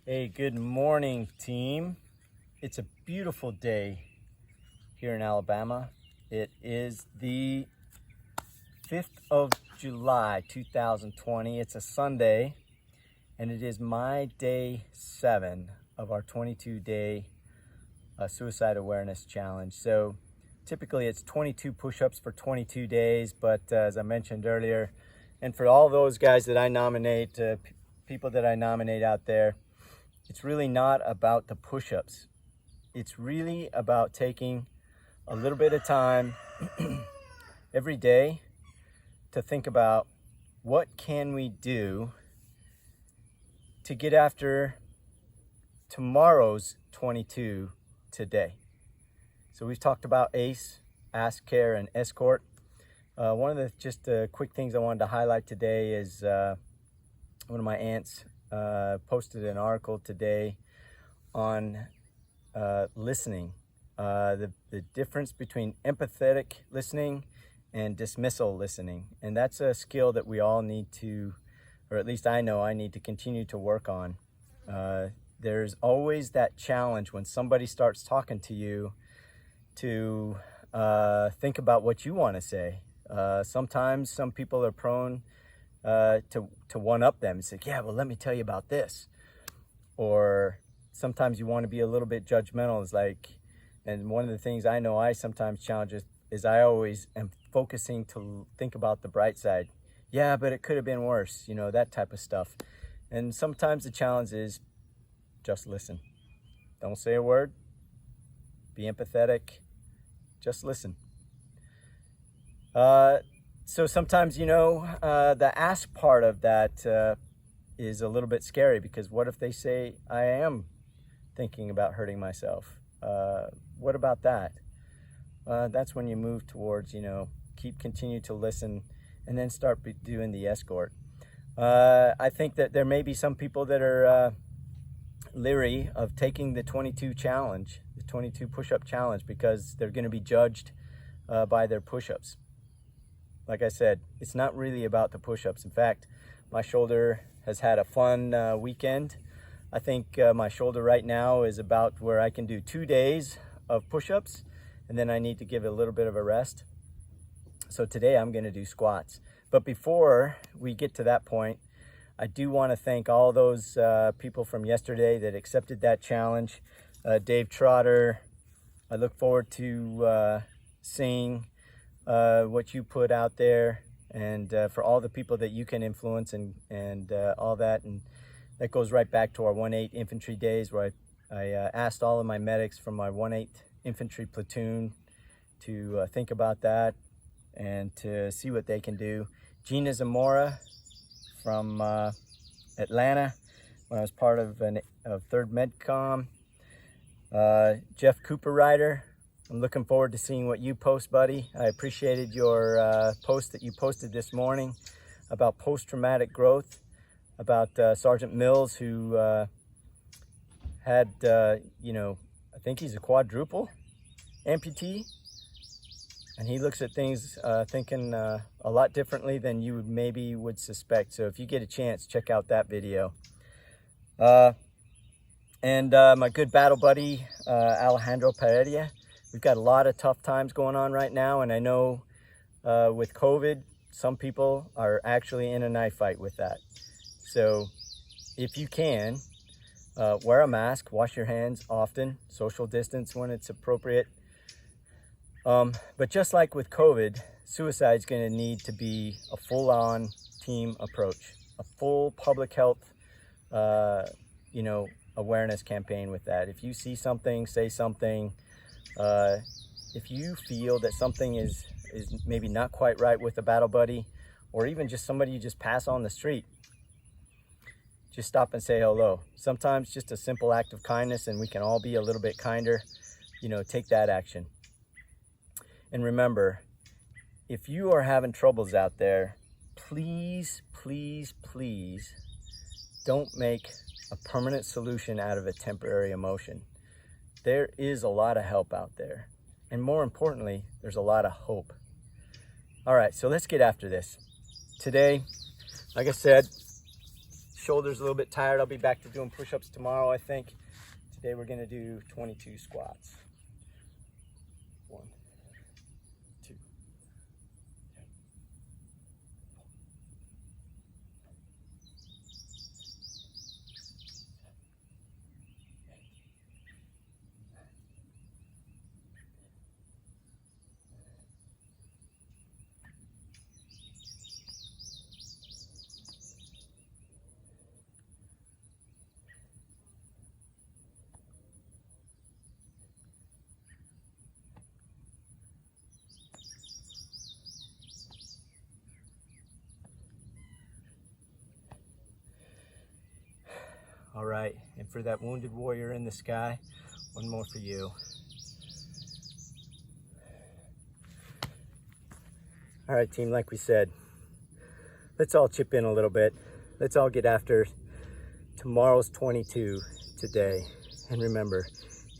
Hey, good morning, team. It's a beautiful day here in Alabama. It is the 5th of July, 2020. It's a Sunday, and it is my day 7 of our 22-day suicide awareness challenge. So typically it's 22 push-ups for 22 days, but as I mentioned earlier, and for all those guys that I nominate, people that I nominate out there, it's really not about the push-ups. It's really about taking a little bit of time every day to think about what can we do to get after tomorrow's 22 today. So we've talked about ACE, Ask, Care, and Escort. One of the just quick things I wanted to highlight today is one of my aunts posted an article today on listening, the difference between empathetic listening and dismissal listening. And that's a skill that we all need to, or at least I know I need to continue to work on. There's always that challenge when somebody starts talking to you to think about what you want to say. Sometimes some people are prone to one-up them and say, yeah, well, let me tell you about this. Or sometimes you want to be a little bit judgmental. It's like, and one of the things I know I sometimes challenge is I always am focusing to think about the bright side. Yeah, but it could have been worse, that type of stuff. And sometimes the challenge is just listen. Don't say a word. Be empathetic. Just listen. So sometimes, the ask part of that is a little bit scary, because what if they say, I am thinking about hurting myself? What about that? That's when you move towards, continue to listen and then start doing the escort. I think that there may be some people that are leery of taking the 22 challenge, the 22 push-up challenge, because they're going to be judged by their push-ups. Like I said, it's not really about the push-ups. In fact, my shoulder has had a fun weekend. I think my shoulder right now is about where I can do 2 days of push-ups, and then I need to give it a little bit of a rest. So today I'm going to do squats. But before we get to that point, I do want to thank all those people from yesterday that accepted that challenge. Dave Trotter, I look forward to seeing what you put out there, and for all the people that you can influence and all that. And that goes right back to our 1/8 infantry days, where I asked all of my medics from my 1/8 infantry platoon to think about that and to see what they can do. Gina Zamora from Atlanta, when I was part of 3rd Medcom. Jeff Cooper Ryder, I'm looking forward to seeing what you post, buddy. I appreciated your post that you posted this morning about post-traumatic growth, about Sergeant Mills, who had, I think he's a quadruple amputee, and he looks at things thinking a lot differently than you maybe would suspect. So if you get a chance, check out that video. And my good battle buddy, Alejandro Pereira. We've got a lot of tough times going on right now, and I know with COVID, some people are actually in a knife fight with that. So if you can, wear a mask, wash your hands often, social distance when it's appropriate. But just like with COVID, suicide is going to need to be a full-on team approach, a full public health, awareness campaign with that. If you see something, say something. If you feel that something is maybe not quite right with a battle buddy, or even just somebody you just pass on the street, just stop and say hello. Sometimes just a simple act of kindness, and we can all be a little bit kinder. Take that action. And remember, if you are having troubles out there, please, please, please don't make a permanent solution out of a temporary emotion. There is a lot of help out there. And more importantly, there's a lot of hope. All right, so let's get after this. Today, like I said, Shoulders a little bit tired. I'll be back to doing push-ups tomorrow, I think. Today we're gonna do 22 squats. 1, 2, 3. All right, and for that wounded warrior in the sky, one more for you. All right, team, like we said, let's all chip in a little bit. Let's all get after tomorrow's 22 today. And remember,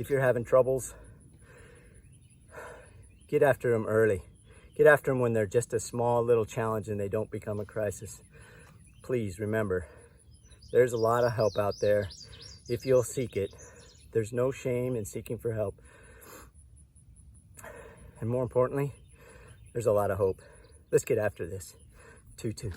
if you're having troubles, get after them early. Get after them when they're just a small little challenge and they don't become a crisis. Please remember, there's a lot of help out there if you'll seek it. There's no shame in seeking for help. And more importantly, there's a lot of hope. Let's get after this. 2-2.